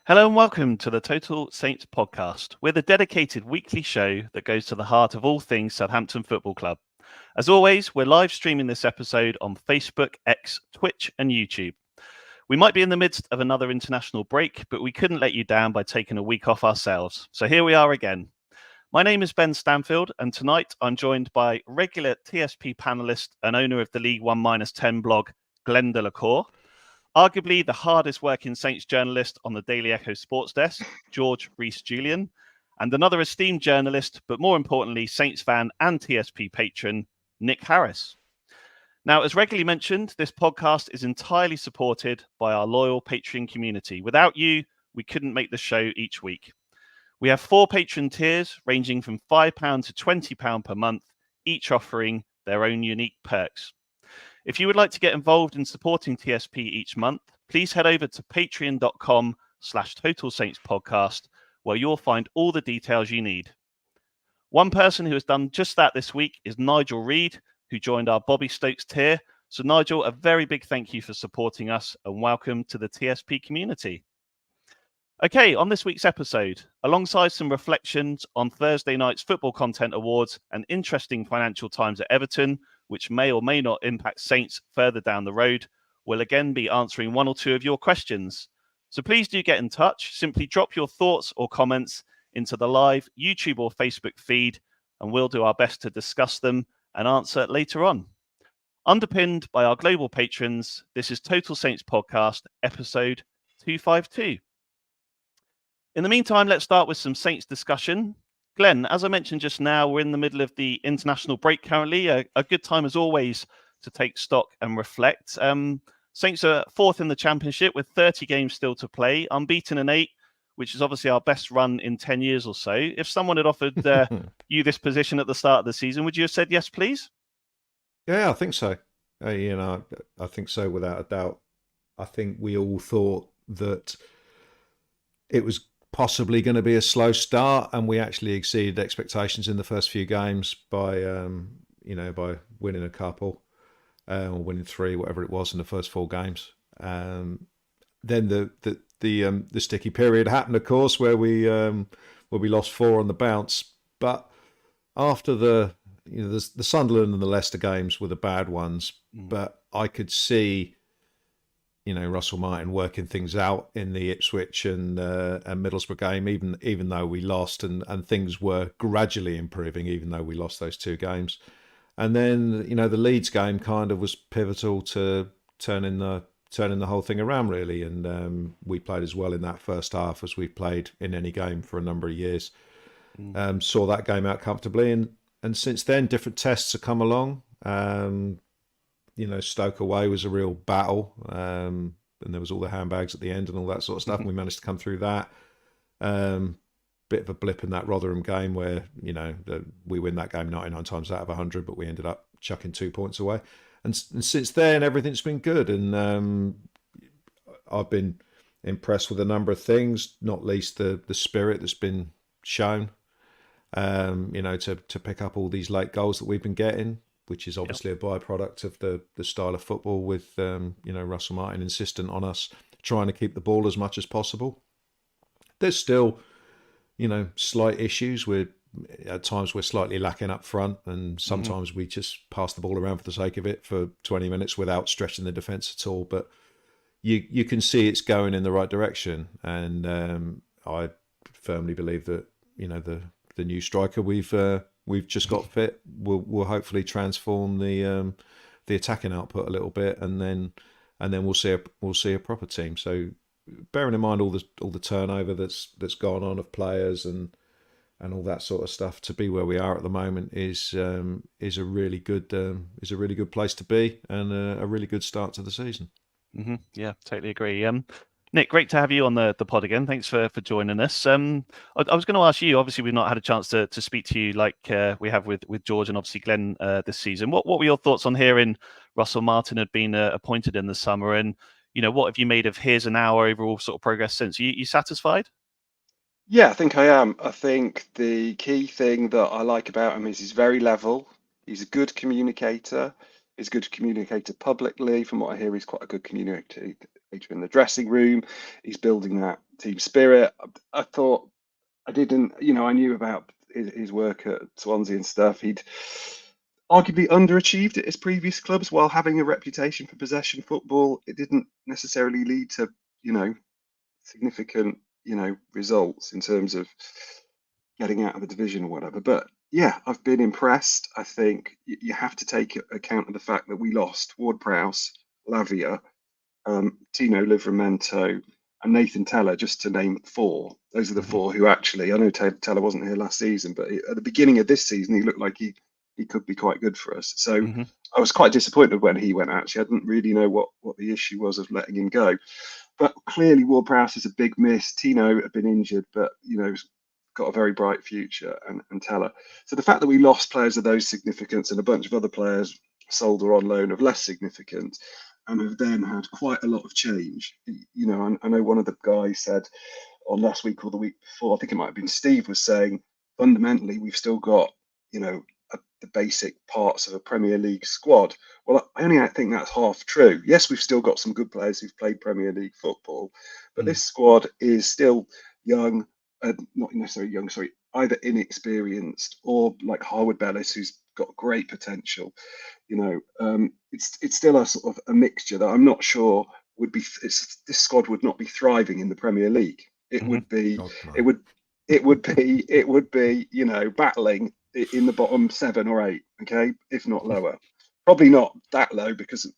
Hello and welcome to the Total Saints podcast. We're the dedicated weekly show that goes to the heart of all things Southampton Football Club. As always, we're live streaming this episode on Facebook, X, Twitch, and YouTube. We might be in the midst of another international break, but we couldn't let you down by taking a week off ourselves. So here we are again. My name is Ben Stanfield, and tonight I'm joined by regular TSP panelist and owner of the League One -10 blog, Glen Cour. Arguably the hardest working Saints journalist on the Daily Echo sports desk, George Rees-Julian, and another esteemed journalist, but more importantly, Saints fan and TSP patron, Nick Harris. Now, as regularly mentioned, this podcast is entirely supported by our loyal Patreon community. Without you, we couldn't make the show each week. We have 4 patron tiers ranging from £5 to £20 per month, each offering their own unique perks. If you would like to get involved in supporting TSP each month, please head over to patreon.com/Total Saints Podcast, where you'll find all the details you need. One person who has done just that this week is Nigel Reed, who joined our Bobby Stokes tier. So Nigel, a very big thank you for supporting us and welcome to the TSP community. Okay, on this week's episode, alongside some reflections on Thursday night's Football Content Awards and interesting financial times at Everton, which may or may not impact Saints further down the road, we'll again be answering one or two of your questions. So please do get in touch. Simply drop your thoughts or comments into the live YouTube or Facebook feed, and we'll do our best to discuss them and answer later on. Underpinned by our global patrons, this is Total Saints Podcast, episode 252. In the meantime, let's start with some Saints discussion. Glenn, as I mentioned just now, we're in the middle of the international break currently. A good time, as always, to take stock and reflect. Saints are 4th in the Championship with 30 games still to play, unbeaten in 8, which is obviously our best run in 10 years or so. If someone had offered you this position at the start of the season, would you have said yes, please? Yeah, I think so. I think so without a doubt. I think we all thought that it was possibly going to be a slow start, and we actually exceeded expectations in the first few games by by winning a couple or winning 3, whatever it was in the first 4 games. Then the sticky period happened, of course, where we lost 4 on the bounce. But after the Sunderland and the Leicester games were the bad ones, but I could see Russell Martin working things out in the Ipswich and Middlesbrough game, even though we lost, and things were gradually improving, even though we lost those 2 games. And then the Leeds game kind of was pivotal to turning the whole thing around, really. And we played as well in that first half as we've played in any game for a number of years. Saw that game out comfortably, and since then different tests have come along. Stoke away was a real battle, and there was all the handbags at the end and all that sort of stuff, and we managed to come through that. Bit of a blip in that Rotherham game where we win that game 99 times out of 100, but we ended up chucking 2 points away. And since then, everything's been good, and I've been impressed with a number of things, not least the spirit that's been shown. To pick up all these late goals that we've been getting, which is obviously a byproduct of the style of football with Russell Martin insistent on us trying to keep the ball as much as possible. There's still slight issues. At times we're slightly lacking up front, and sometimes we just pass the ball around for the sake of it for 20 minutes without stretching the defence at all. But you can see it's going in the right direction, and I firmly believe that the new striker we've just got fit will hopefully transform the attacking output a little bit, and then we'll see a proper team. So bearing in mind all the turnover that's gone on of players and all that sort of stuff, to be where we are at the moment is a really good place to be, and a really good start to the season. Yeah, totally agree. Nick, great to have you on the pod again. Thanks for joining us. I was going to ask you, obviously we've not had a chance to speak to you like we have with George and obviously Glenn this season. What were your thoughts on hearing Russell Martin had been appointed in the summer, and what have you made of his and our overall sort of progress since? You satisfied? Yeah, I think I am. I think the key thing that I like about him is he's very level. He's a good communicator. He's a good communicator publicly. From what I hear, he's quite a good communicator in the dressing room. He's building that team spirit. I thought I didn't, I knew about his work at Swansea and stuff. He'd arguably underachieved at his previous clubs while having a reputation for possession football. It didn't necessarily lead to, significant, results in terms of getting out of the division or whatever. But yeah, I've been impressed. I think you have to take account of the fact that we lost Ward-Prowse, Lavia, Tino Livramento, and Nathan Teller, just to name four. Those are the four who actually, I know Teller wasn't here last season, but at the beginning of this season, he looked like he could be quite good for us. So I was quite disappointed when he went, actually. I didn't really know what the issue was of letting him go. But clearly, Ward-Prowse is a big miss. Tino had been injured, but, got a very bright future, and Teller. So the fact that we lost players of those significance and a bunch of other players sold or on loan of less significance, and have then had quite a lot of change. I know one of the guys said on last week or the week before, I think it might have been Steve, was saying fundamentally we've still got, the basic parts of a Premier League squad. Well, I only think that's half true. Yes, we've still got some good players who've played Premier League football, but this squad is still young, not necessarily young, sorry, either inexperienced or like Harwood Bellis, who's got great potential. It's still a sort of a mixture that I'm not sure would be. This squad would not be thriving in the Premier League. It would be. It would be. Battling in the bottom 7 or 8. Okay, if not lower. Probably not that low because of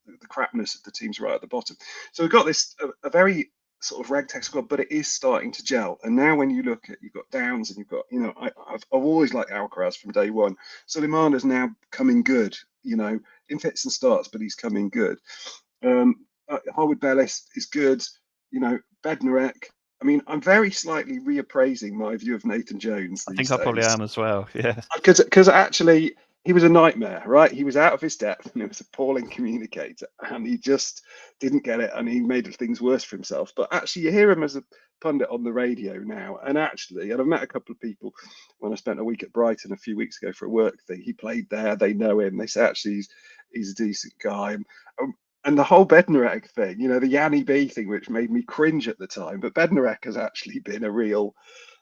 the crapness of the teams right at the bottom. So we've got this a very sort of ragtag squad, but it is starting to gel. And now when you look at, you've got Downs and you've got, I've always liked Alcaraz from day one. Suleiman is now coming good, in fits and starts, but he's coming good. Harwood Bellis is good, Bednarek. I mean, I'm very slightly reappraising my view of Nathan Jones these days. I probably am as well, yeah. Because actually, he was a nightmare, right? He was out of his depth and he was an appalling communicator, and he just didn't get it, and he made things worse for himself. But actually, you hear him as a pundit on the radio now, and I've met a couple of people when I spent a week at Brighton a few weeks ago for a work thing. He played there, they know him, they say actually he's a decent guy. And the whole Bednarek thing, the Yanni B thing, which made me cringe at the time, but Bednarek has actually been a real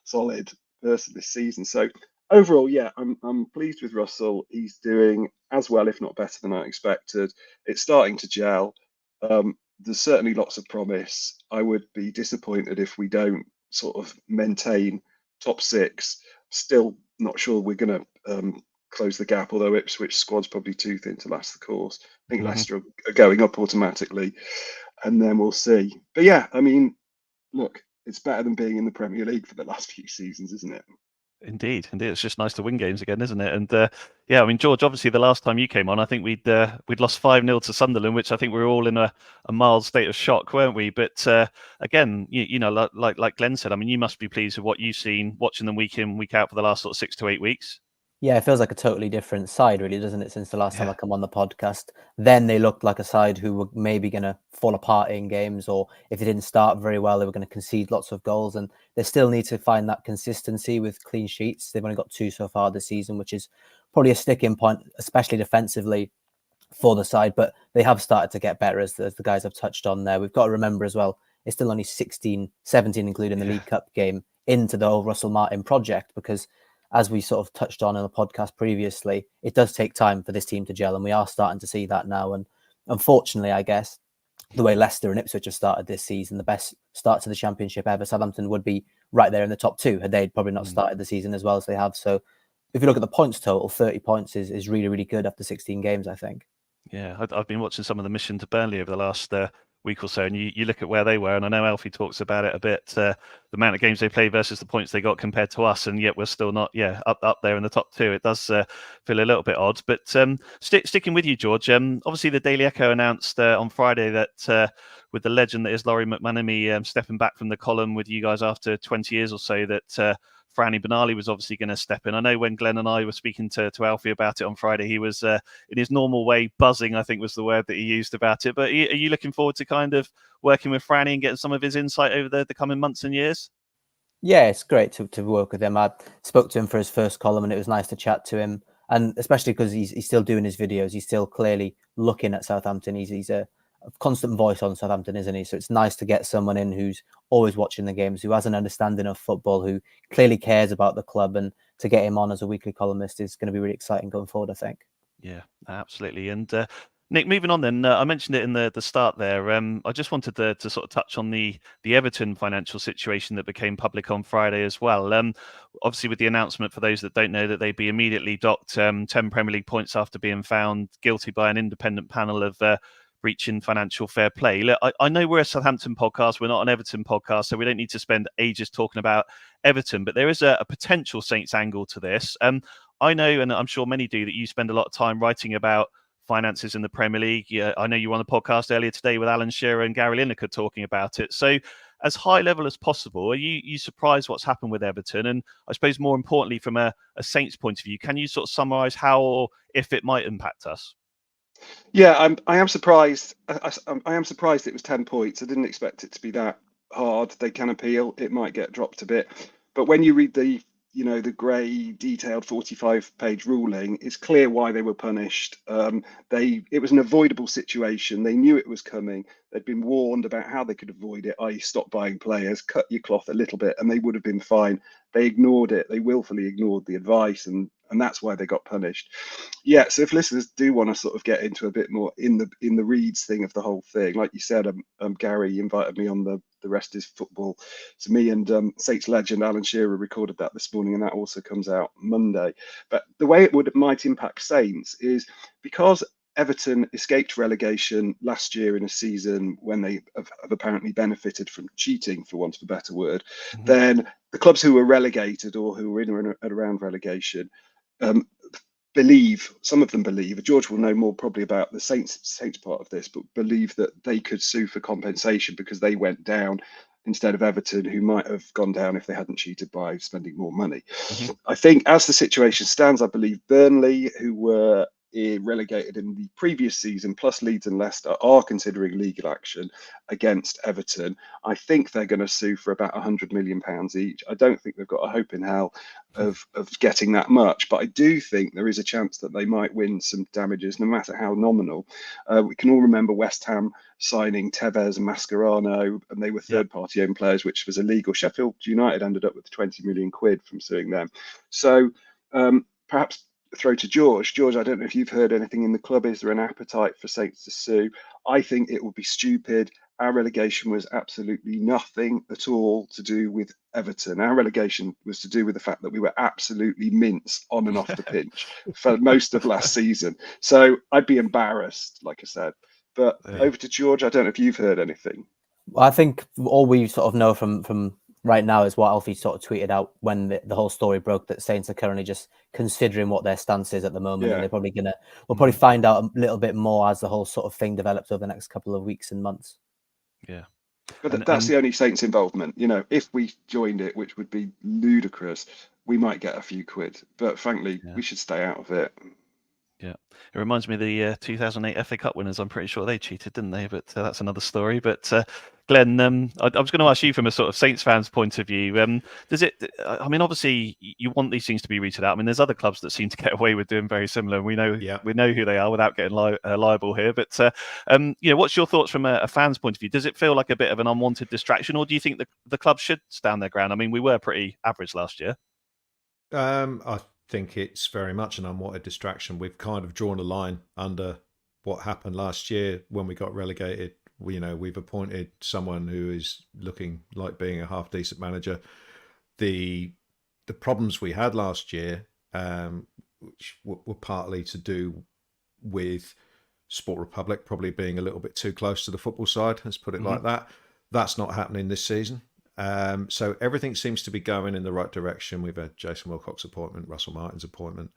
solid person this season. So overall, yeah, I'm pleased with Russell. He's doing as well, if not better than I expected. It's starting to gel. There's certainly lots of promise. I would be disappointed if we don't sort of maintain top 6. Still not sure we're going to close the gap, although Ipswich squad's probably too thin to last the course. I think Leicester are going up automatically, and then we'll see. But yeah, I mean, look, it's better than being in the Premier League for the last few seasons, isn't it? Indeed. It's just nice to win games again, isn't it? And yeah, I mean, George, obviously the last time you came on, I think we'd lost 5-0 to Sunderland, which I think we were all in a mild state of shock, weren't we? But again, like Glenn said, I mean, you must be pleased with what you've seen watching them week in, week out for the last sort of 6 to 8 weeks. Yeah, it feels like a totally different side, really, doesn't it, since the last time I come on the podcast. Then they looked like a side who were maybe going to fall apart in games, or if they didn't start very well, they were going to concede lots of goals. And they still need to find that consistency with clean sheets. They've only got 2 so far this season, which is probably a sticking point, especially defensively for the side. But they have started to get better, as the guys have touched on there. We've got to remember as well, it's still only 16, 17, including the League Cup game, into the whole Russell Martin project, because as we sort of touched on in the podcast previously, it does take time for this team to gel, and we are starting to see that now. And unfortunately, I guess, the way Leicester and Ipswich have started this season, the best start to the Championship ever, Southampton would be right there in the top 2 had they probably not started the season as well as they have. So if you look at the points total, 30 points is really, really good after 16 games, I think. Yeah, I've been watching some of the mission to Burnley over the last week or so, and you look at where they were, and I know Alfie talks about it a bit, the amount of games they played versus the points they got compared to us, and yet we're still not up there in the top 2. It does feel a little bit odd. But sticking with you, George, obviously the Daily Echo announced on Friday that with the legend that is Laurie McManamy stepping back from the column with you guys after 20 years or so, that Franny Benali was obviously going to step in. I know when Glen and I were speaking to Alfie about it on Friday, he was in his normal way buzzing, I think was the word that he used about it. But are you looking forward to kind of working with Franny and getting some of his insight over the coming months and years? Yeah, it's great to work with him. I spoke to him for his first column, and it was nice to chat to him. And especially because he's still doing his videos, he's still clearly looking at Southampton. He's a a constant voice on Southampton, isn't he? So it's nice to get someone in who's always watching the games, who has an understanding of football, who clearly cares about the club, and to get him on as a weekly columnist is going to be really exciting going forward, I think. Yeah, absolutely. And Nick, moving on then, I mentioned it in the start there. I just wanted to sort of touch on the Everton financial situation that became public on Friday as well. Obviously, with the announcement, for those that don't know, that they'd be immediately docked 10 Premier League points after being found guilty by an independent panel of breaching financial fair play. Look, I know we're a Southampton podcast, we're not an Everton podcast, so we don't need to spend ages talking about Everton, but there is a potential Saints angle to this. I know, and I'm sure many do, that you spend a lot of time writing about finances in the Premier League. Yeah, I know you were on the podcast earlier today with Alan Shearer and Gary Lineker talking about it. So as high level as possible, are you surprised what's happened with Everton? And I suppose more importantly, from a Saints point of view, can you sort of summarise how or if it might impact us? Yeah, I am surprised. I am surprised it was 10 points. I didn't expect it to be that hard. They can appeal. It might get dropped a bit. But when you read the grey, detailed 45-page ruling, it's clear why they were punished. It was an avoidable situation. They knew it was coming. They'd been warned about how they could avoid it, i.e. stop buying players, cut your cloth a little bit, and they would have been fine. They ignored it. They willfully ignored the advice, and that's why they got punished. Yeah, so if listeners do want to sort of get into a bit more in the reads thing of the whole thing, like you said, Gary invited me on the Rest is Football. So me and Saints legend Alan Shearer recorded that this morning, and that also comes out Monday. But the way it might impact Saints is because Everton escaped relegation last year in a season when they have apparently benefited from cheating, for want of a better word. Mm-hmm. Then the clubs who were relegated or who were in or around relegation some of them believe, George will know more probably about the Saints part of this, but believe that they could sue for compensation because they went down instead of Everton, who might have gone down if they hadn't cheated by spending more money. Mm-hmm. I think as the situation stands, I believe Burnley, who were relegated in the previous season, plus Leeds and Leicester, are considering legal action against Everton. I think they're going to sue for about £100 million each. I don't think they've got a hope in hell of getting that much, but I do think there is a chance that they might win some damages, no matter how nominal. We can all remember West Ham signing Tevez and Mascherano, and they were third-party owned players, which was illegal. Sheffield United ended up with 20 million quid from suing them. So perhaps throw to George. George, I don't know if you've heard anything in the club. Is there an appetite for Saints to sue? I think it would be stupid. Our relegation was absolutely nothing at all to do with Everton. Our relegation was to do with the fact that we were absolutely minced on and off the pitch for most of last season. So I'd be embarrassed, like I said. But over to George. I don't know if you've heard anything. Well, I think all we sort of know from right now is what Alfie sort of tweeted out when the whole story broke, that Saints are currently just considering what their stance is at the moment. And they're probably we'll probably find out a little bit more as the whole sort of thing develops over the next couple of weeks and months. Yeah. But that's the only Saints involvement. If we joined it, which would be ludicrous, we might get a few quid. But frankly, we should stay out of it. Yeah, it reminds me of the 2008 FA Cup winners. I'm pretty sure they cheated, didn't they? But that's another story. But Glenn, I was going to ask you from a sort of Saints fans' point of view. Does it? I mean, obviously, you want these things to be rooted out. I mean, there's other clubs that seem to get away with doing very similar. And we know who they are without getting liable here. But what's your thoughts from a fan's point of view? Does it feel like a bit of an unwanted distraction, or do you think the club should stand their ground? I mean, we were pretty average last year. I think it's very much an unwanted distraction. We've kind of drawn a line under what happened last year when we got relegated. We've appointed someone who is looking like being a half decent manager. The problems we had last year, which were partly to do with Sport Republic probably being a little bit too close to the football side, let's put it like that. That's not happening this season. So everything seems to be going in the right direction. We've had Jason Wilcox's appointment, Russell Martin's appointment.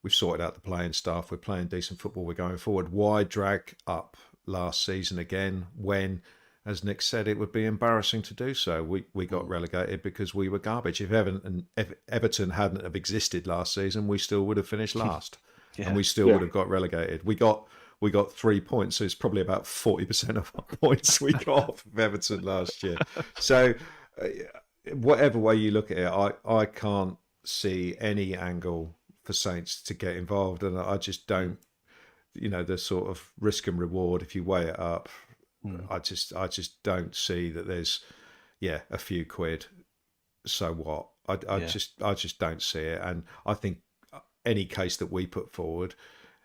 We've sorted out the playing staff. We're playing decent football. We're going forward. Why drag up last season again when, as Nick said, it would be embarrassing to do so? We got relegated because we were garbage. If Everton hadn't have existed last season, we still would have finished last. And we still would have got relegated. We got 3 points, so it's probably about 40% of our points we got off of Everton last year. So whatever way you look at it, I can't see any angle for Saints to get involved, and I just don't the sort of risk and reward, if you weigh it up, I just don't see that there's a few quid. So what? I just don't see it. And I think any case that we put forward,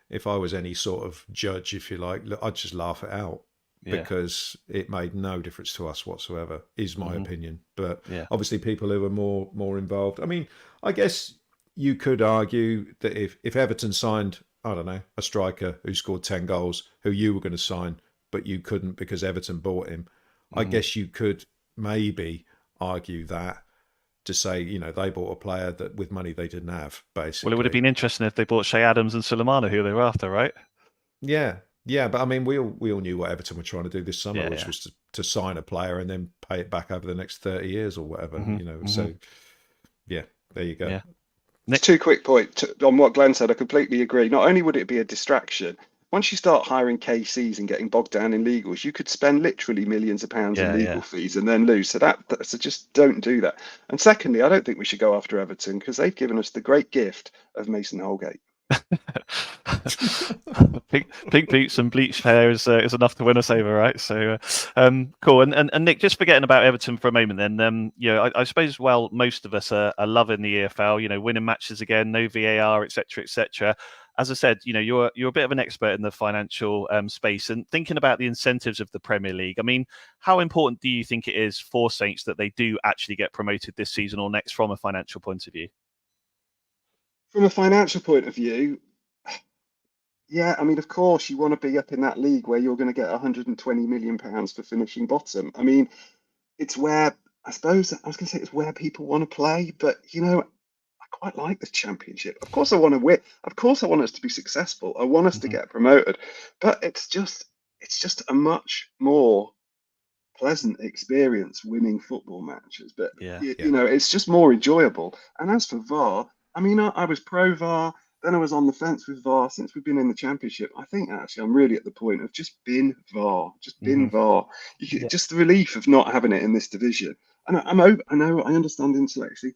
if I was any sort of judge, if you like, I'd just laugh it out. Because it made no difference to us whatsoever, is my opinion. But obviously people who are more involved. I mean, I guess you could argue that if Everton signed, I don't know, a striker who scored 10 goals, who you were going to sign, but you couldn't because Everton bought him, I guess you could maybe argue that to say, they bought a player that with money they didn't have, basically. Well, it would have been interesting if they bought Shay Adams and Sulemana, who they were after, right? Yeah, but I mean, we all knew what Everton were trying to do this summer, which was to sign a player and then pay it back over the next 30 years or whatever, So, there you go. Yeah. Nick? 2 quick points on what Glenn said. I completely agree. Not only would it be a distraction, once you start hiring KCs and getting bogged down in legals, you could spend literally millions of pounds in legal fees and then lose. So just don't do that. And secondly, I don't think we should go after Everton because they've given us the great gift of Mason Holgate. Pink boots and bleached hair is enough to win us over, right? So cool. And Nick, just forgetting about Everton for a moment, then I suppose most of us are loving the EFL. Winning matches again, no VAR, etc., etc. As I said, you're a bit of an expert in the financial space, and thinking about the incentives of the Premier League. I mean, how important do you think it is for Saints that they do actually get promoted this season or next from a financial point of view? From a financial point of view, I mean, of course, you want to be up in that league where you're going to get £120 million for finishing bottom. I mean, it's where, I suppose, I was going to say it's where people want to play, but, I quite like the Championship. Of course, I want to win. Of course, I want us to be successful. I want us to get promoted, but it's just a much more pleasant experience winning football matches. But, it's just more enjoyable. And as for VAR, I mean, I was pro VAR, then I was on the fence with VAR. Since we've been in the Championship, I think actually I'm really at the point of just bin VAR, VAR. Just the relief of not having it in this division. And I understand intellectually.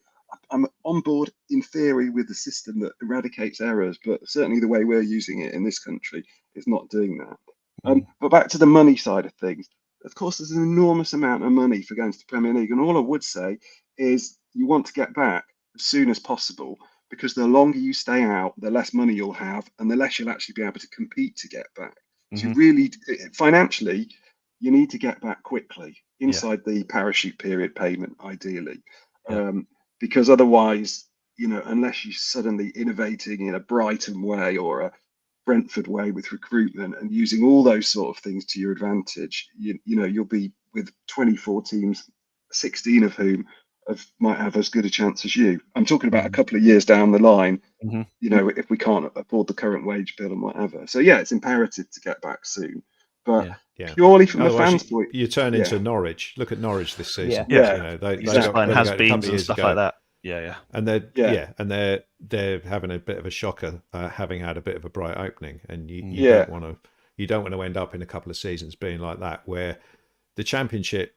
I'm on board in theory with the system that eradicates errors, but certainly the way we're using it in this country is not doing that. But back to the money side of things. Of course, there's an enormous amount of money for going to the Premier League. And all I would say is you want to get back as soon as possible, because the longer you stay out, the less money you'll have and the less you'll actually be able to compete to get back. So really, financially, you need to get back quickly inside the parachute period payment, ideally. Because otherwise, unless you're suddenly innovating in a Brighton way or a Brentford way with recruitment and using all those sort of things to your advantage, you'll be with 24 teams, 16 of whom might have as good a chance as you. I'm talking about a couple of years down the line, if we can't afford the current wage bill and whatever. So it's imperative to get back soon. But purely from a fan's point, you turn into Norwich. Look at Norwich this season. They just buying has-beens and stuff like that. And they're having a bit of a shocker, having had a bit of a bright opening, and you don't want to end up in a couple of seasons being like that, where the Championship,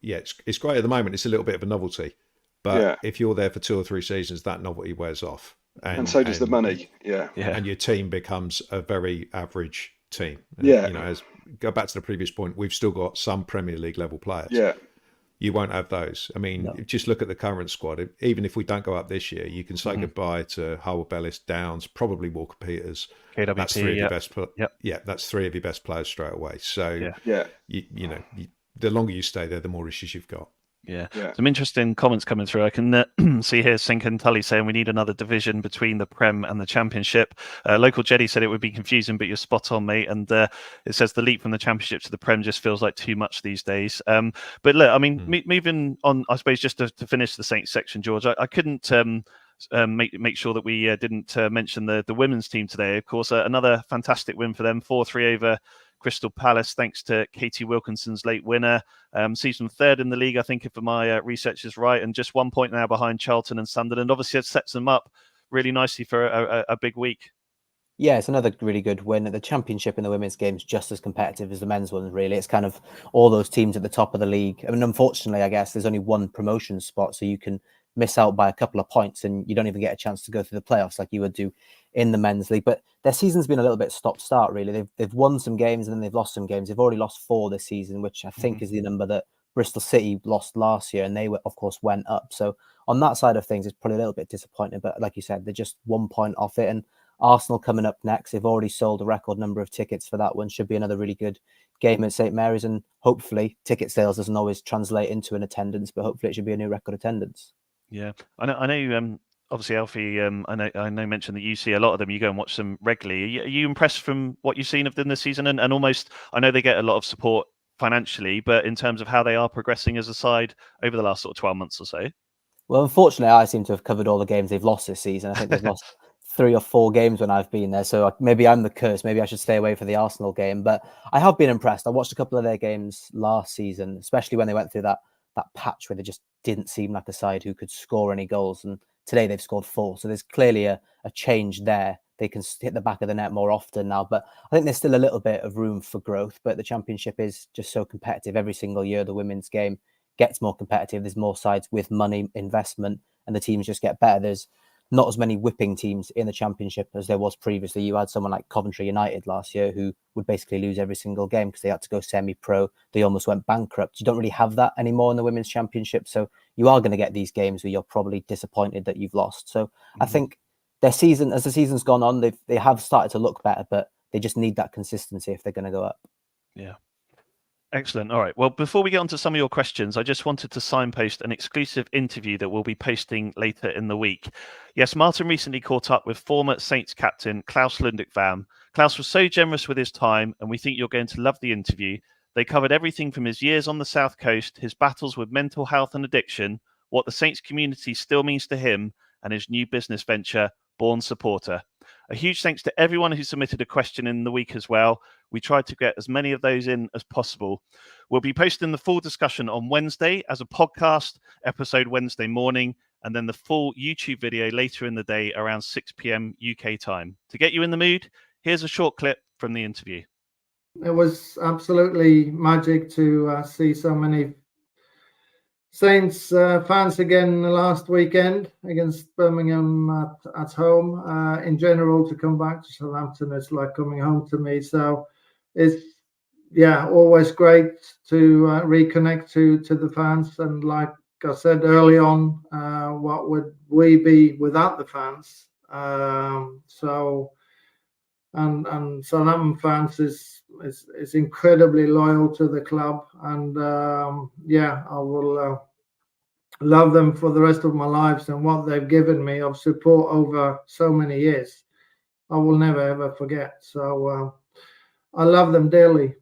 it's great at the moment. It's a little bit of a novelty, but if you're there for 2 or 3 seasons, that novelty wears off, and so does the money. And your team becomes a very average team. As go back to the previous point, we've still got some Premier League level players. You won't have those. I mean, just look at the current squad. Even if we don't go up this year, you can say goodbye to Hull, Bellis, Downs, probably Walker Peters. KWP, that's 3 of your best. That's 3 of your best players straight away. So the longer you stay there, the more issues you've got. Some interesting comments coming through. I can see here Sink and Tully saying we need another division between the Prem and the Championship. Local Jeddy said it would be confusing, but you're spot on, mate. And it says the leap from the Championship to the Prem just feels like too much these days. But look, I mean, moving on, I suppose just to finish the Saints section, George, I couldn't make sure that we didn't mention the women's team today. Of course, another fantastic win for them, 4-3 over Crystal Palace, thanks to Katie Wilkinson's late winner. Sees them 3rd in the league, I think, if my research is right, and just 1 point now behind Charlton and Sunderland. Obviously, it sets them up really nicely for a big week. Yeah, it's another really good win. The Championship in the women's game is just as competitive as the men's ones, really. It's kind of all those teams at the top of the league. I mean, unfortunately, I guess there's only one promotion spot, so you can miss out by a couple of points and you don't even get a chance to go through the playoffs like you would do in the men's league. But their season's been a little bit stop-start, really. They've won some games and then they've lost some games. They've already lost 4 this season, which I think is the number that Bristol City lost last year, and they were, of course, went up. So on that side of things, it's probably a little bit disappointing. But like you said, they're just 1 point off it. And Arsenal coming up next. They've already sold a record number of tickets for that one. Should be another really good game at St Mary's. And hopefully ticket sales doesn't always translate into an attendance, but hopefully it should be a new record attendance. Yeah, I know. Obviously, Alfie, I know mentioned that you see a lot of them. You go and watch them regularly. Are you impressed from what you've seen of them this season? And almost, I know they get a lot of support financially, but in terms of how they are progressing as a side over the last sort of 12 months or so? Well, unfortunately, I seem to have covered all the games they've lost this season. I think they've lost 3 or 4 games when I've been there. So maybe I'm the curse. Maybe I should stay away for the Arsenal game. But I have been impressed. I watched a couple of their games last season, especially when they went through that patch where they just didn't seem like a side who could score any goals. And today they've scored 4. So there's clearly a change there. They can hit the back of the net more often now. But I think there's still a little bit of room for growth. But the Championship is just so competitive. Every single year, the women's game gets more competitive. There's more sides with money, investment, and the teams just get better. There's not as many whipping teams in the Championship as there was previously. You had someone like Coventry United last year who would basically lose every single game because they had to go semi-pro. They almost went bankrupt. You don't really have that anymore in the Women's Championship. So you are going to get these games where you're probably disappointed that you've lost. So I think their season, as the season's gone on, they have started to look better, but they just need that consistency if they're going to go up. Yeah. Excellent. All right. Well, before we get on to some of your questions, I just wanted to signpost an exclusive interview that we'll be posting later in the week. Yes, Martin recently caught up with former Saints captain Klaus Lundekvam. Klaus was so generous with his time, and we think you're going to love the interview. They covered everything from his years on the South Coast, his battles with mental health and addiction, what the Saints community still means to him, and his new business venture, Born Supporter. A huge thanks to everyone who submitted a question in the week as well. We tried to get as many of those in as possible. We'll be posting the full discussion on Wednesday as a podcast episode Wednesday morning, and then the full YouTube video later in the day around 6 p.m. UK time. To get you in the mood, here's a short clip from the interview. It was absolutely magic to see so many Saints fans again last weekend against Birmingham at home. In general, to come back to Southampton, it's like coming home to me. So it's always great to reconnect to the fans. And like I said early on, what would we be without the fans? And Southampton fans is incredibly loyal to the club, and I will love them for the rest of my lives, and what they've given me of support over so many years, I will never ever forget. So I love them dearly.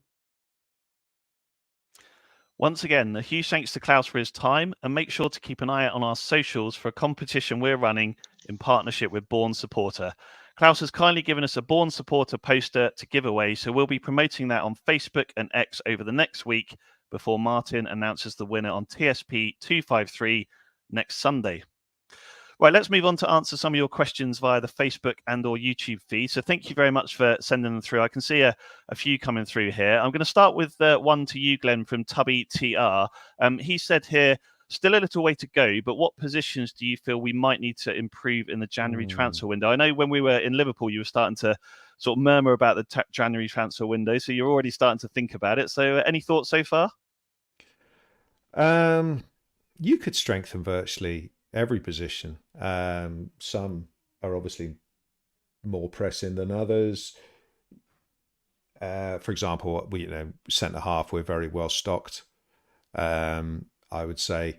Once again, a huge thanks to Klaus for his time, and make sure to keep an eye out on our socials for a competition we're running in partnership with Born Supporter. Klaus has kindly given us a Born Supporter poster to give away, so we'll be promoting that on Facebook and X over the next week before Martin announces the winner on TSP 253 next Sunday. Right, let's move on to answer some of your questions via the Facebook and or YouTube feed. So thank you very much for sending them through. I can see a few coming through here. I'm going to start with one to you, Glen, from Tubby TR. He said here, still a little way to go, but what positions do you feel we might need to improve in the January transfer window? I know when we were in Liverpool, you were starting to sort of murmur about the January transfer window, so you're already starting to think about it. So any thoughts so far? You could strengthen virtually every position. Some are obviously more pressing than others. For example, centre half, we're very well stocked. I would say,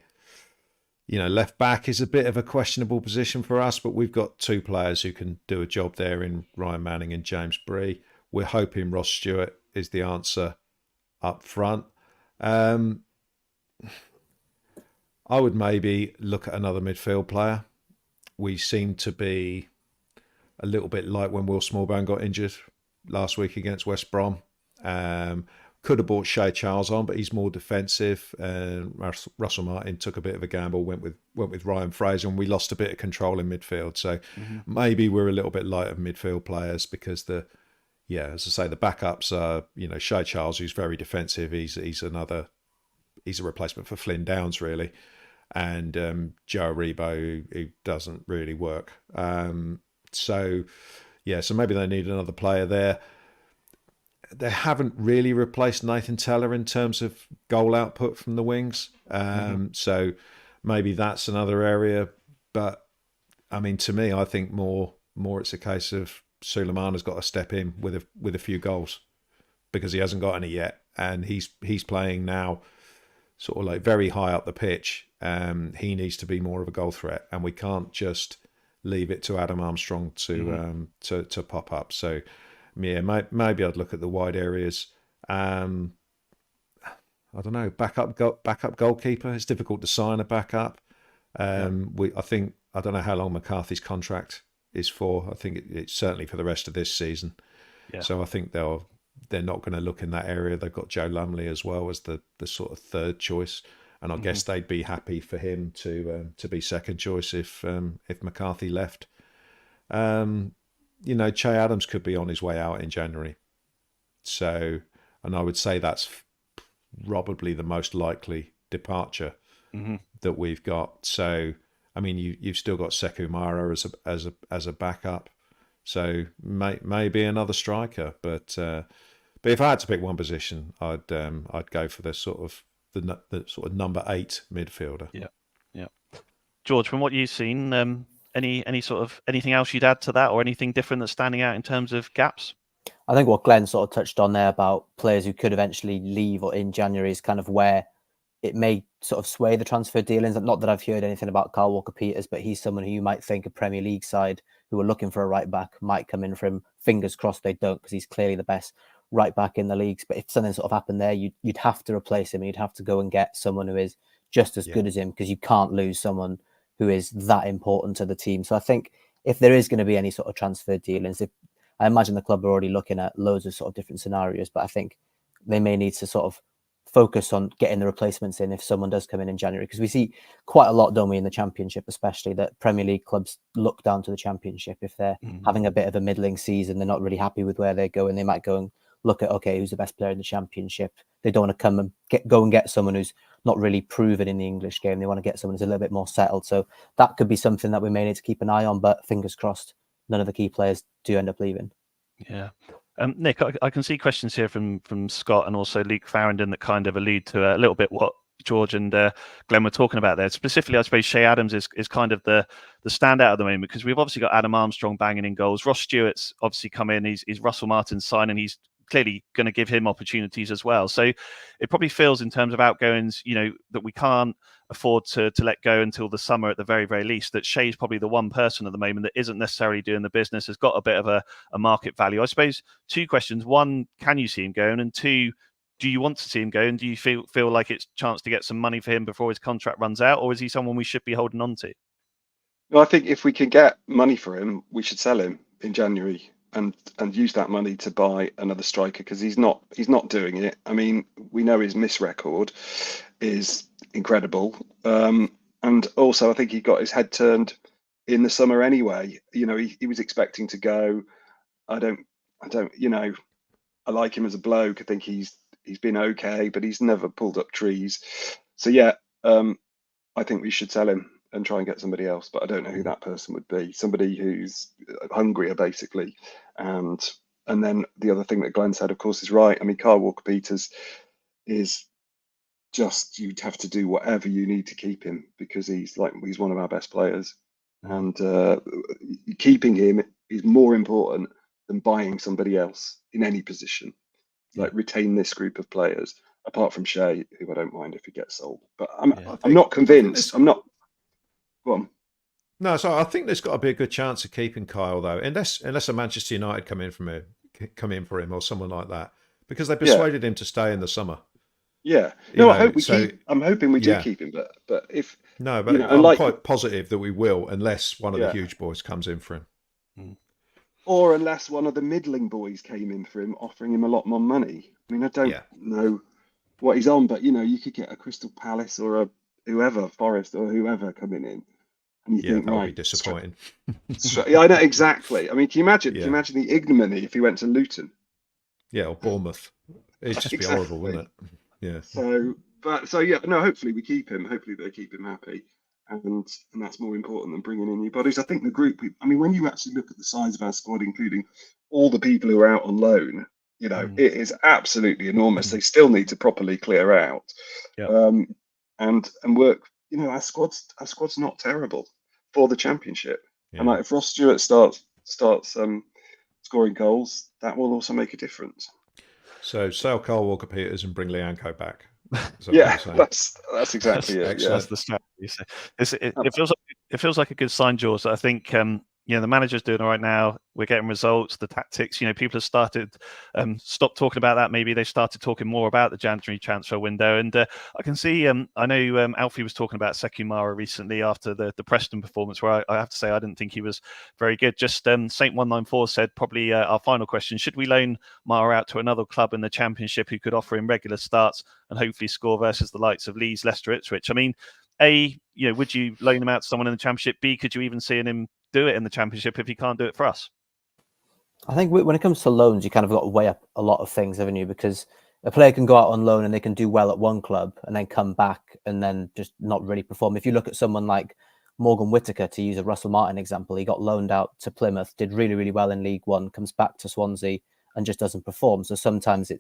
left back is a bit of a questionable position for us, but we've got 2 players who can do a job there in Ryan Manning and James Bree. We're hoping Ross Stewart is the answer up front. I would maybe look at another midfield player. We seem to be a little bit like when Will Smallbone got injured last week against West Brom. Could have brought Shay Charles on, but he's more defensive. And Russell Martin took a bit of a gamble, went with Ryan Fraser, and we lost a bit of control in midfield. So maybe we're a little bit light of midfield players because as I say, the backups are Shay Charles, who's very defensive. He's a replacement for Flynn Downs, really. and Joe Aribo, who doesn't really work. So maybe they need another player there. They haven't really replaced Nathan Teller in terms of goal output from the wings. So maybe that's another area. But I mean, to me, I think more it's a case of Suleiman has got to step in with a few goals, because he hasn't got any yet, and he's playing now sort of like very high up the pitch. He needs to be more of a goal threat, and we can't just leave it to Adam Armstrong to pop up. So yeah, maybe I'd look at the wide areas. I don't know, backup goalkeeper. It's difficult to sign a backup. I don't know how long McCarthy's contract is for. I think it's certainly for the rest of this season. Yeah. So I think they're not going to look in that area. They've got Joe Lumley as well as the sort of third choice, and I guess they'd be happy for him to be second choice if McCarthy left. Shay Adams could be on his way out in January. So, and I would say that's probably the most likely departure that we've got. So, I mean, you've still got Sekou Mara as a backup. So maybe another striker, but if I had to pick one position, I'd go for the sort of number 8 midfielder. Yeah. George, from what you've seen, any sort of anything else you'd add to that, or anything different that's standing out in terms of gaps? I think what Glen sort of touched on there about players who could eventually leave or in January is kind of where it may sort of sway the transfer dealings. Not that I've heard anything about Kyle Walker-Peters, but he's someone who you might think a Premier League side who are looking for a right back might come in for him. Fingers crossed they don't, because he's clearly the best right back in the leagues. But if something sort of happened there, you'd have to replace him, and you'd have to go and get someone who is just as good as him, because you can't lose someone who is that important to the team. So I think if there is going to be any sort of transfer dealings, I imagine the club are already looking at loads of sort of different scenarios, but I think they may need to sort of focus on getting the replacements in if someone does come in January, because we see quite a lot, don't we, in the Championship, especially, that Premier League clubs look down to the Championship. If they're having a bit of a middling season, they're not really happy with where they go, and they might go and look at, okay, who's the best player in the Championship? They don't want to come and go and get someone who's not really proven in the English game. They want to get someone who's a little bit more settled. So that could be something that we may need to keep an eye on, but fingers crossed none of the key players do end up leaving. Yeah. Nick, I can see questions here from Scott and also Luke Farrington that kind of allude to a little bit what George and Glen were talking about there. Specifically, I suppose Shay Adams is kind of the standout at the moment, because we've obviously got Adam Armstrong banging in goals. Ross Stewart's obviously come in. He's Russell Martin's sign, and he's clearly going to give him opportunities as well. So it probably feels, in terms of outgoings, that we can't afford to let go until the summer at the very, very least, that Shay's probably the one person at the moment that isn't necessarily doing the business, has got a bit of a market value. I suppose 2 questions. 1, can you see him going? And 2, do you want to see him go? And do you feel like it's a chance to get some money for him before his contract runs out? Or is he someone we should be holding on to? Well, I think if we can get money for him, we should sell him in January and use that money to buy another striker, because he's not doing it. I mean, we know his miss record is incredible, and also I think he got his head turned in the summer anyway. He was expecting to go. I like him as a bloke. I think he's been okay, but he's never pulled up trees. So yeah, I think we should sell him and try and get somebody else, but I don't know who that person would be. Somebody who's hungrier, basically. And then the other thing that Glen said, of course, is right. I mean, Kyle Walker-Peters is just, you'd have to do whatever you need to keep him, because he's one of our best players, and keeping him is more important than buying somebody else in any position. Like, retain this group of players, apart from Shay, who I don't mind if he gets sold. But I'm not convinced. I'm not. Go on. No, so I think there's got to be a good chance of keeping Kyle, though, unless a Manchester United come in for him or someone like that, because they persuaded him to stay in the summer. Yeah, I hope we keep. I'm hoping we do keep him, but if no, but I'm quite positive that we will, unless one of the huge boys comes in for him, or unless one of the middling boys came in for him, offering him a lot more money. I mean, I don't know what he's on, but you could get a Crystal Palace or a whoever, Forest or whoever coming in. And you think, that would be disappointing. Yeah, I know, exactly. I mean, can you imagine? Can you imagine the ignominy if he went to Luton? Yeah, or Bournemouth. It'd just be horrible, wouldn't it? Yeah. So, But so yeah, no. Hopefully we keep him. Hopefully they keep him happy, and that's more important than bringing in new bodies. I think the group. I mean, when you actually look at the size of our squad, including all the people who are out on loan, it is absolutely enormous. They still need to properly clear out, and work. Our squad's not terrible for the Championship. Yeah. And like if Ross Stewart starts scoring goals, that will also make a difference. So sell Carl Walker-Peters and bring Lianco back. Yeah, that's exactly it. Excellent. That's the strategy. It feels like a good sign, George. I think the manager's doing all right now. We're getting results. The tactics, people have started stopped talking about that. Maybe they started talking more about the January transfer window. And I can see. I know Alfie was talking about Sekou Mara recently after the Preston performance, where I have to say I didn't think he was very good. Just Saint194 said probably our final question: should we loan Mara out to another club in the Championship who could offer him regular starts and hopefully score versus the likes of Leeds, Leicester, Ipswich? I mean, A, would you loan him out to someone in the Championship? B, could you even see him do it in the Championship if he can't do it for us? I think when it comes to loans, you kind of got to weigh up a lot of things, haven't you? Because a player can go out on loan and they can do well at one club and then come back and then just not really perform. If you look at someone like Morgan Whittaker, to use a Russell Martin example, he got loaned out to Plymouth, did really, really well in League One, comes back to Swansea and just doesn't perform. So sometimes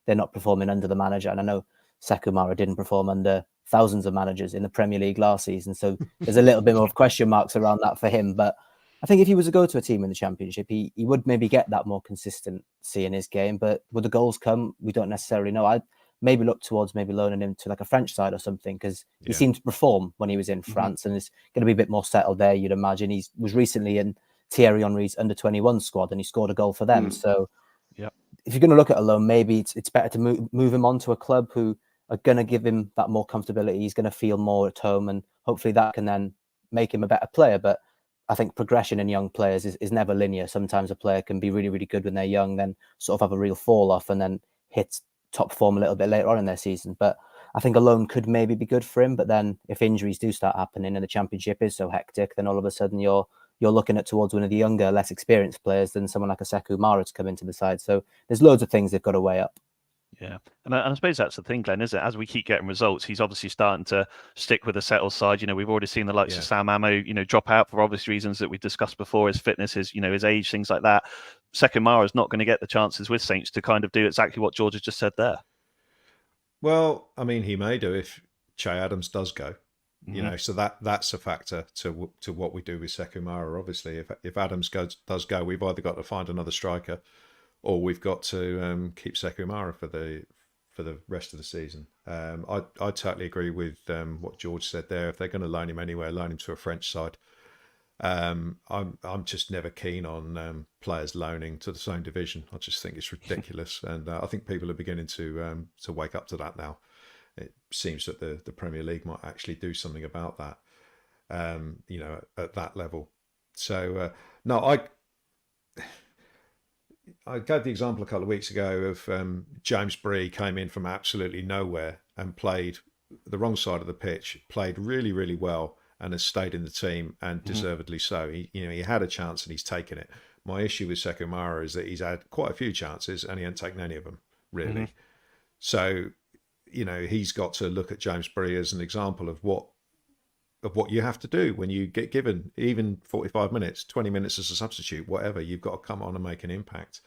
they're not performing under the manager. And I know Sekou Mara didn't perform under thousands of managers in the Premier League last season. So there's a little bit more of question marks around that for him. But I think if he was to go to a team in the Championship, he would maybe get that more consistency in his game. But would the goals come? We don't necessarily know. I'd maybe look towards maybe loaning him to like a French side or something, because he seemed to perform when he was in France and is going to be a bit more settled there, you'd imagine. He was recently in Thierry Henry's under-21 squad and he scored a goal for them. So if you're going to look at a loan, maybe it's better to move him on to a club who are going to give him that more comfortability. He's going to feel more at home and hopefully that can then make him a better player. But I think progression in young players is never linear. Sometimes a player can be really, really good when they're young, then sort of have a real fall off and then hit top form a little bit later on in their season. But I think a loan could maybe be good for him. But then if injuries do start happening and the Championship is so hectic, then all of a sudden you're looking at towards one of the younger, less experienced players than someone like a Sekou Mara to come into the side. So there's loads of things they've got to weigh up. Yeah, and I suppose that's the thing, Glenn, is it? As we keep getting results, he's obviously starting to stick with the settled side. We've already seen the likes of Sam Ammo, drop out for obvious reasons that we discussed before, his fitness, his age, things like that. Sekou Mara is not going to get the chances with Saints to kind of do exactly what George has just said there. Well, I mean, he may do if Shay Adams does go. So that's a factor to what we do with Sekou Mara. Obviously, if Adams does go, we've either got to find another striker, or we've got to keep Sekou Mara for the rest of the season. I totally agree with what George said there. If they're going to loan him anywhere, loan him to a French side. I'm just never keen on players loaning to the same division. I just think it's ridiculous, and I think people are beginning to wake up to that now. It seems that the Premier League might actually do something about that, at that level. So no, I gave the example a couple of weeks ago of James Bree came in from absolutely nowhere and played the wrong side of the pitch, played really, really well, and has stayed in the team, and deservedly so. He had a chance and he's taken it. My issue with Sekou Mara is that he's had quite a few chances and he hasn't taken any of them, really. So, he's got to look at James Bree as an example of what you have to do when you get given even 45 minutes, 20 minutes as a substitute, whatever. You've got to come on and make an impact.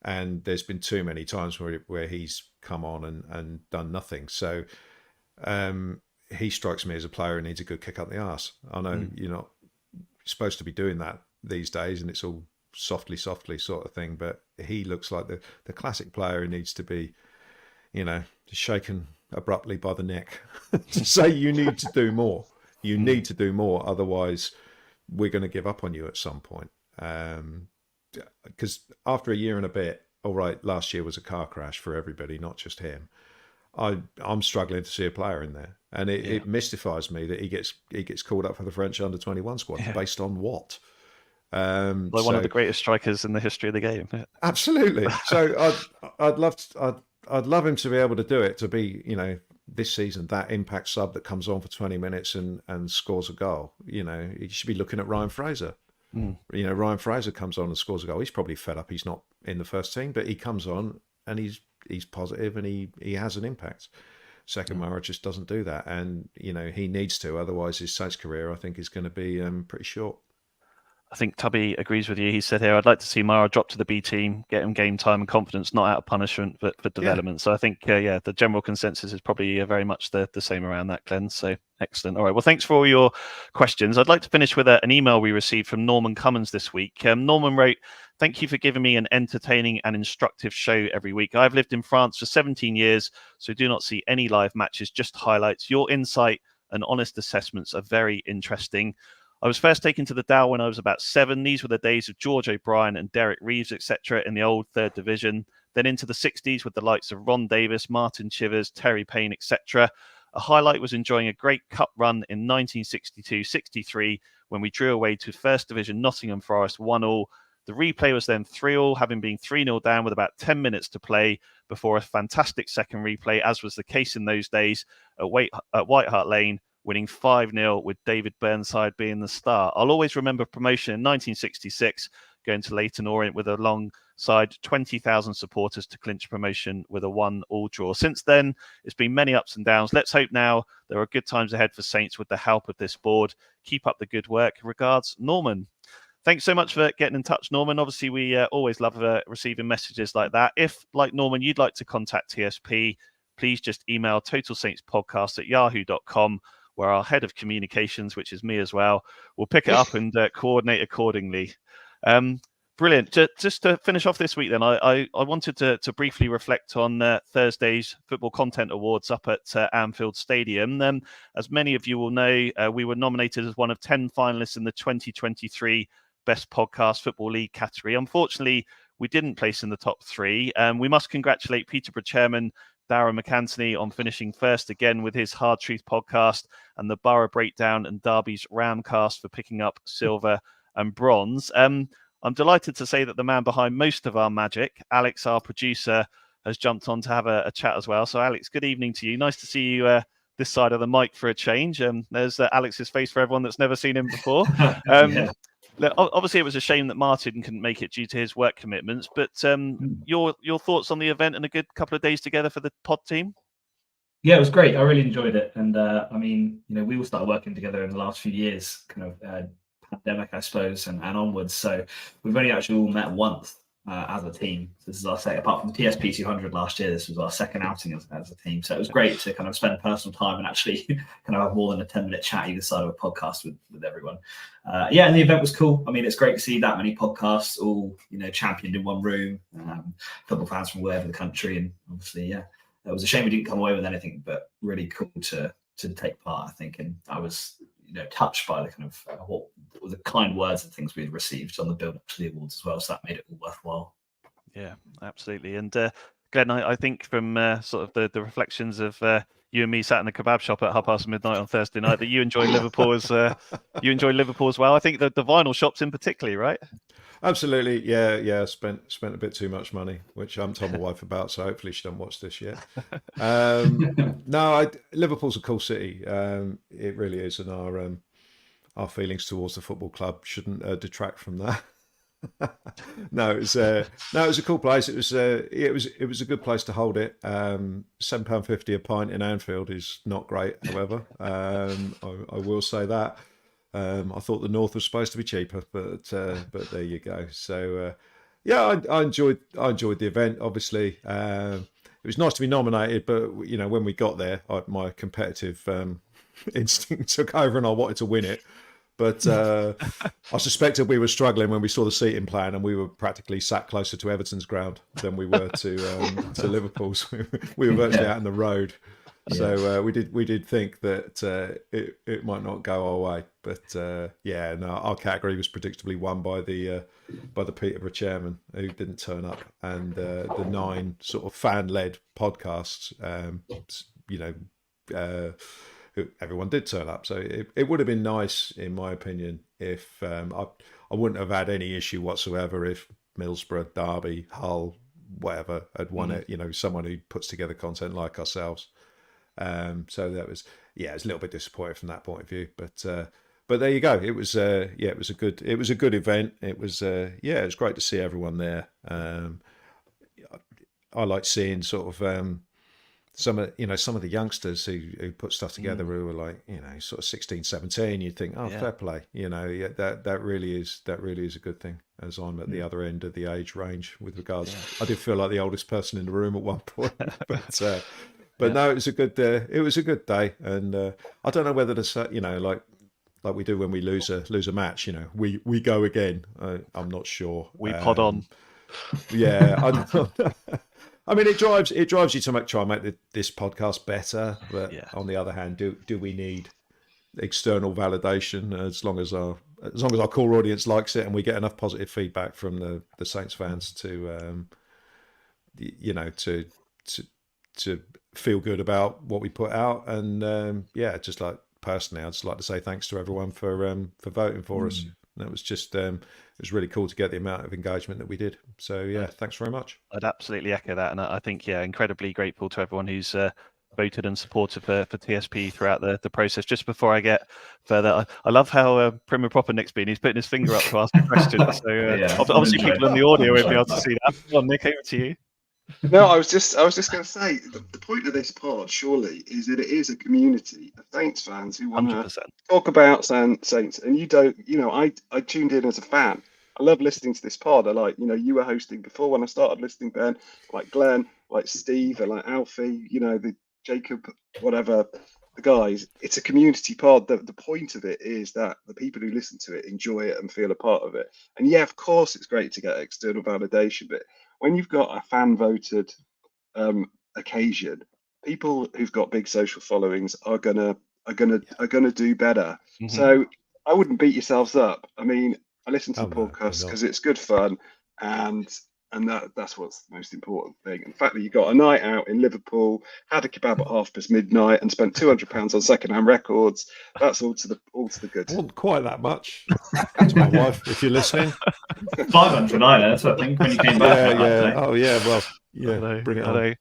And there's been too many times where he's come on and done nothing. So he strikes me as a player who needs a good kick up the arse. I know you're not supposed to be doing that these days, and it's all softly sort of thing, but he looks like the classic player who needs to be, shaken abruptly by the neck to say you need to do more. You need to do more, otherwise we're going to give up on you at some point. Because after a year and a bit, all right, last year was a car crash for everybody, not just him. I'm struggling to see a player in there, and it mystifies me that he gets called up for the French under-21 squad based on what? One of the greatest strikers in the history of the game. Absolutely. So I'd love him to be able to do it, to be this season that impact sub that comes on for 20 minutes and scores a goal. He should be looking at Ryan Fraser. Ryan Fraser comes on and scores a goal. He's probably fed up. He's not in the first team, but he comes on and he's positive and he has an impact. Second Mara just doesn't do that, and he needs to. Otherwise, his Saints career, I think, is going to be pretty short. I think Tubby agrees with you. He said here, I'd like to see Mara drop to the B team, get him game time and confidence, not out of punishment, but for development. So I think, the general consensus is probably very much the same around that, Glenn. So excellent. All right. Well, thanks for all your questions. I'd like to finish with an email we received from Norman Cummins this week. Norman wrote, thank you for giving me an entertaining and instructive show every week. I've lived in France for 17 years, so do not see any live matches, just highlights. Your insight and honest assessments are very interesting. I was first taken to the Dow when I was about 7. These were the days of George O'Brien and Derek Reeves, etc. in the old 3rd division. Then into the 60s with the likes of Ron Davis, Martin Chivers, Terry Payne, etc. A highlight was enjoying a great cup run in 1962-63 when we drew away to 1st Division Nottingham Forest 1-1. The replay was then 3-3, having been 3-0 down with about 10 minutes to play before a fantastic second replay, as was the case in those days at White Hart Lane, winning 5-0 with David Burnside being the star. I'll always remember promotion in 1966, going to Leyton Orient with alongside 20,000 supporters to clinch promotion with a 1-1 draw. Since then, it's been many ups and downs. Let's hope now there are good times ahead for Saints with the help of this board. Keep up the good work. Regards, Norman. Thanks so much for getting in touch, Norman. Obviously, we always love receiving messages like that. If, like Norman, you'd like to contact TSP, please just email totalsaintspodcast@yahoo.com, where our head of communications, which is me as well, will pick it up and coordinate accordingly. Brilliant. Just to finish off this week then, I wanted to briefly reflect on Thursday's Football Content Awards up at Anfield Stadium. As many of you will know, we were nominated as one of 10 finalists in the 2023 Best Podcast Football League category. Unfortunately, we didn't place in the top 3. We must congratulate Peterborough chairman Darren McAntony on finishing first again with his Hard Truth podcast, and the Borough Breakdown and Derby's Ramcast for picking up silver and bronze. I'm delighted to say that the man behind most of our magic, Alex, our producer, has jumped on to have a chat as well. So, Alex, good evening to you. Nice to see you this side of the mic for a change. There's Alex's face for everyone that's never seen him before. Obviously, it was a shame that Martin couldn't make it due to his work commitments. But your thoughts on the event and a good couple of days together for the pod team? Yeah, it was great. I really enjoyed it. And we all started working together in the last few years, kind of pandemic, I suppose, and onwards. So we've only actually all met once as a team. This is our second, apart from TSP 200 last year, this was our second outing as a team. So it was great to kind of spend personal time and actually kind of have more than a 10-minute chat either side of a podcast with everyone. And the event was cool. I mean, it's great to see that many podcasts all, championed in one room, football fans from wherever the country. And obviously, it was a shame we didn't come away with anything, but really cool to take part, I think. And I was, touched by the kind of the kind words and things we had received on the build up to the awards as well. So that made it all worthwhile. Yeah, absolutely. And Glenn, I think from sort of the reflections of you and me sat in the kebab shop at midnight on Thursday night that you enjoy Liverpool as well. I think the vinyl shops in particular, right? Absolutely, yeah. Spent a bit too much money, which I haven't told my wife about, so hopefully she doesn't watch this yet. Liverpool's a cool city. It really is, and our feelings towards the football club shouldn't detract from that. It was a cool place. It was a good place to hold it. £7.50 a pint in Anfield is not great, however. I will say that. I thought the North was supposed to be cheaper, but there you go. So I enjoyed the event. Obviously, it was nice to be nominated, but when we got there, my competitive instinct took over, and I wanted to win it. But I suspected we were struggling when we saw the seating plan, and we were practically sat closer to Everton's ground than we were to Liverpool's. We were virtually out in the road. So we did think that it might not go our way, but our category was predictably won by the Peterborough chairman, who didn't turn up, and the 9 sort of fan-led podcasts, everyone did turn up. So it would have been nice, in my opinion, if I wouldn't have had any issue whatsoever if Middlesbrough, Derby, Hull, whatever had won it. Someone who puts together content like ourselves. So that was, it was a little bit disappointing from that point of view, but there you go. It was a good event. It was it was great to see everyone there. I like seeing sort of some of the youngsters who put stuff together who were like, sort of 16, 17, you'd think, fair play. That really is a good thing, as I'm at the other end of the age range with regards. I did feel like the oldest person in the room at one point, but no, it was a good day. And I don't know whether to say, like we do when we lose a match, we go again. I'm not sure. We pod on. Yeah, I don't know. I mean, it drives you to try and make this podcast better. But on the other hand, do we need external validation? As long as our core audience likes it and we get enough positive feedback from the Saints fans to feel good about what we put out. And just like personally, I'd just like to say thanks to everyone for voting for us. That was just it was really cool to get the amount of engagement that we did. So thanks very much. I'd absolutely echo that, and I think incredibly grateful to everyone who's voted and supported for TSP throughout the process. Just before I get further, I love how prim and proper Nick's been. He's putting his finger up to ask a question. So obviously people in the audio won't be able to see that. Come on, Nick, over to you. No, I was just going to say the point of this pod surely is that it is a community of Saints fans who want to talk about Saints, and you don't. I tuned in as a fan. I love listening to this pod. I like, you were hosting before when I started listening, Ben. Like Glen, like Steve, and like Alfie. The Jacob, whatever. The guys. It's a community pod. The point of it is that the people who listen to it enjoy it and feel a part of it. And of course, it's great to get external validation, but when you've got a fan voted occasion, people who've got big social followings are gonna do better. Mm-hmm. So I wouldn't beat yourselves up. I mean, I listen to the podcast because it's good fun, and that's what's the most important thing. And the fact that you got a night out in Liverpool, had a kebab at midnight, and spent £200 on second-hand records. That's all to the good. Wasn't quite that much. To my wife, if you're listening. 500 that's what I think when you came back. Oh yeah, well, bring it on.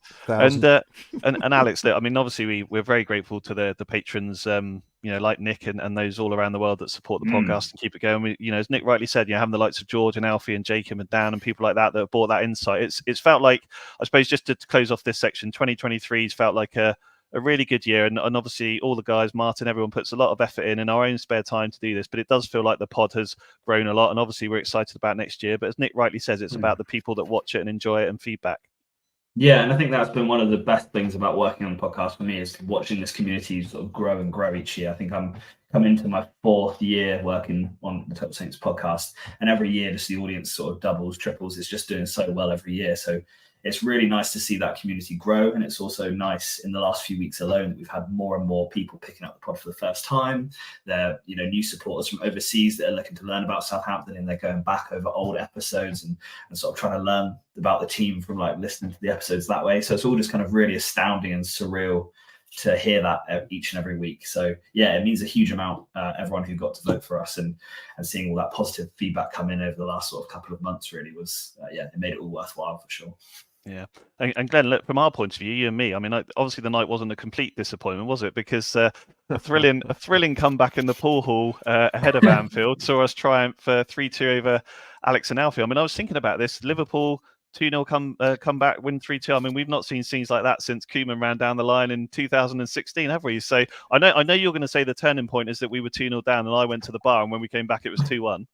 And Alex, I mean, obviously we're very grateful to the patrons, like Nick and those all around the world that support the podcast and keep it going. As Nick rightly said, having the likes of George and Alfie and Jacob and Dan and people like that have brought that insight. It's felt like, I suppose, just to close off this section, 2023's felt like a really good year, and obviously all the guys, Martin, everyone puts a lot of effort in our own spare time to do this, but it does feel like the pod has grown a lot, and obviously we're excited about next year. But as Nick rightly says, it's about the people that watch it and enjoy it and feedback. Yeah, and I think that's been one of the best things about working on the podcast for me, is watching this community sort of grow and grow each year. I think I'm coming into my 4th year working on the Total Saints podcast, and every year just the audience sort of doubles, triples. It's just doing so well every year. So it's really nice to see that community grow. And it's also nice in the last few weeks alone that we've had more and more people picking up the pod for the first time. They're, new supporters from overseas that are looking to learn about Southampton, and they're going back over old episodes and sort of trying to learn about the team from like listening to the episodes that way. So it's all just kind of really astounding and surreal to hear that each and every week. So it means a huge amount, everyone who got to vote for us, and seeing all that positive feedback come in over the last sort of couple of months really was, it made it all worthwhile for sure. Yeah, and Glenn, look, from our point of view, you and me, I mean, obviously the night wasn't a complete disappointment, was it? Because a thrilling comeback in the Pool Hall ahead of Anfield saw us triumph 3-2 over Alex and Alfie. I mean, I was thinking about this. Liverpool 2-0 come back, win 3-2. I mean, we've not seen scenes like that since Koeman ran down the line in 2016, have we? So I know you're going to say the turning point is that we were 2-0 down and I went to the bar, and when we came back it was 2-1.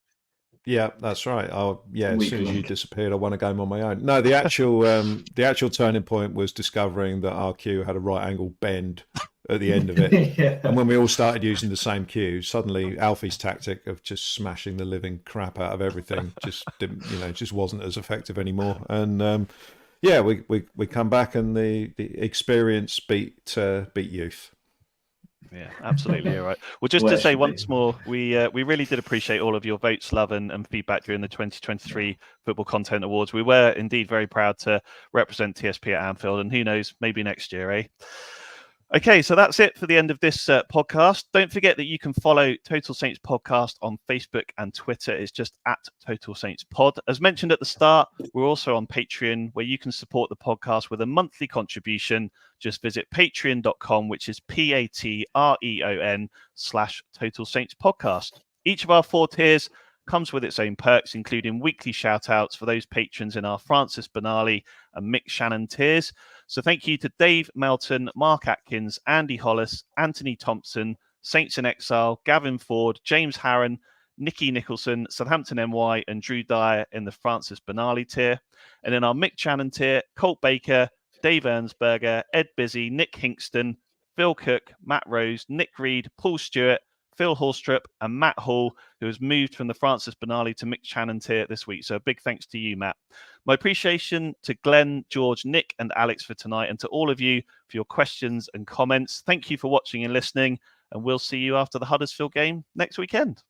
Yeah, that's right. As soon as you disappeared, I won a game on my own. No, the actual turning point was discovering that our cue had a right angle bend at the end of it. And when we all started using the same cue, suddenly Alfie's tactic of just smashing the living crap out of everything just didn't, just wasn't as effective anymore. And we come back, and the experience beat youth. Yeah, absolutely. All right. Well, just to say once more, we really did appreciate all of your votes, love, and feedback during the 2023 Football Content Awards. We were indeed very proud to represent TSP at Anfield, and who knows, maybe next year, eh? Okay, so that's it for the end of this podcast. Don't forget that you can follow Total Saints Podcast on Facebook and Twitter. It's just at Total Saints Pod. As mentioned at the start, we're also on Patreon, where you can support the podcast with a monthly contribution. Just visit patreon.com, which is patreon/Total Saints Podcast. Each of our 4 tiers comes with its own perks, including weekly shout-outs for those patrons in our Francis Benali and Mick Shannon tiers. So thank you to Dave Melton, Mark Atkins, Andy Hollis, Anthony Thompson, Saints in Exile, Gavin Ford, James Harron, Nicky Nicholson, Southampton NY, and Drew Dyer in the Francis Benali tier. And in our Mick Shannon tier, Colt Baker, Dave Ernsberger, Ed Busy, Nick Hinkston, Phil Cook, Matt Rose, Nick Reed, Paul Stewart, Phil Horstrup, and Matt Hall, who has moved from the Francis Benali to Mick Shannon tier this week. So a big thanks to you, Matt. My appreciation to Glenn, George, Nick, and Alex for tonight, and to all of you for your questions and comments. Thank you for watching and listening, and we'll see you after the Huddersfield game next weekend.